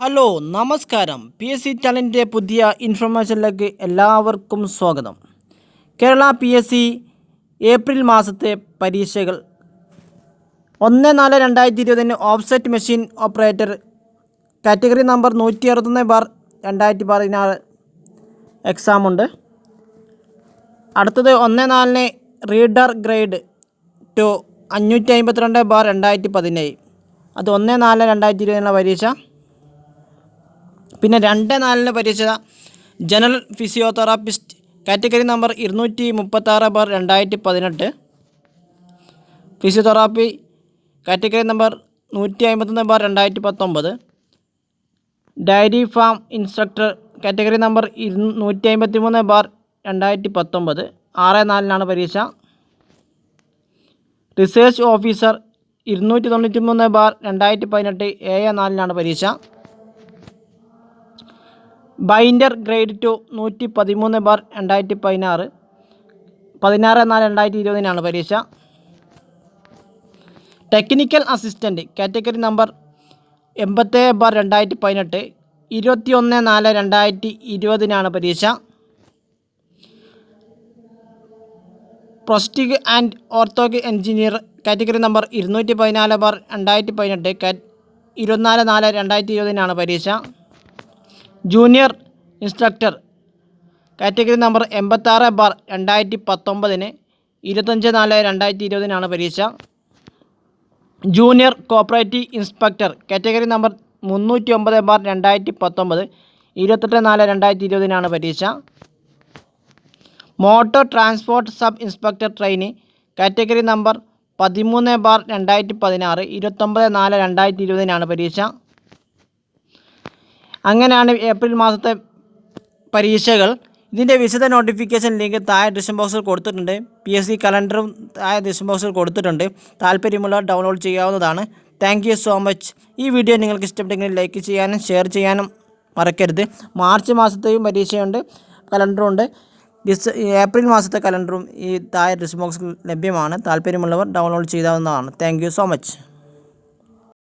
Hello നമസ്കാരം. PSC ചാനലിൻ്റെ പുതിയ ഇൻഫർമേഷനിലേക്ക് എല്ലാവർക്കും സ്വാഗതം. കേരള PSC ഏപ്രിൽ മാസത്തെ പരീക്ഷകൾ 1-4-2020 offset machine operator category number 161/2016 എക്സാമുണ്ട്. അടുത്തത് 1-4 റീഡർ ഗ്രേഡ് 2 552/2017, അത് 1-4-2020 പരീക്ഷ. പിന്നെ 2-4 പരീക്ഷ general physiotherapist category number 236/2018, physiotherapy category number 151/2019, dairy farm instructor category number 153/2019, 6-4 പരീക്ഷ. റിസേർച്ച് ഓഫീസർ 293/2018, 7-4 പരീക്ഷ. ബൈൻഡർ ഗ്രേഡ് 2 113/2016, 16-4-2020 പരീക്ഷ. ടെക്നിക്കൽ അസിസ്റ്റൻറ്റ് കാറ്റഗറി നമ്പർ 87/2018, 21-4-2020 പരീക്ഷ. Prosthetic and orthotic engineer category number 214/2018, 24-4-2020 പരീക്ഷ. ജൂനിയർ ഇൻസ്ട്രക്ടർ കാറ്റഗറി നമ്പർ 86/2019, 25-4-2020 പരീക്ഷ. Junior cooperative inspector category number 309/2019, 28-4-2020 പരീക്ഷ. Motor transport sub inspector trainee category number 13/2016, 29-4-2020 പരീക്ഷ. അങ്ങനെയാണ് April മാസത്തെ പരീക്ഷകൾ. ഇതിൻ്റെ വിശദ നോട്ടിഫിക്കേഷൻ ലിങ്ക് താഴെ ഡിസ്ക്രിപ്ഷൻ ബോക്സിൽ കൊടുത്തിട്ടുണ്ട്. PSC കലണ്ടറും താഴെ ഡിസ്ക്രിപ്ഷൻ ബോക്സിൽ കൊടുത്തിട്ടുണ്ട്. താല്പര്യമുള്ളവർ ഡൗൺലോഡ് ചെയ്യാവുന്നതാണ്. Thank you so much. ഈ വീഡിയോ നിങ്ങൾക്ക് ഇഷ്ടപ്പെട്ടെങ്കിൽ ലൈക്ക് ചെയ്യാനും ഷെയർ ചെയ്യാനും മറക്കരുത്. മാർച്ച് മാസത്തെയും പരീക്ഷയുണ്ട്, കലണ്ടറുണ്ട്. ഏപ്രിൽ മാസത്തെ കലണ്ടറും ഈ താഴെ ഡിസ്ക്രിപ്ഷൻ ബോക്സിൽ ലഭ്യമാണ്. താല്പര്യമുള്ളവർ ഡൗൺലോഡ് ചെയ്യാവുന്നതാണ്. Thank you so much.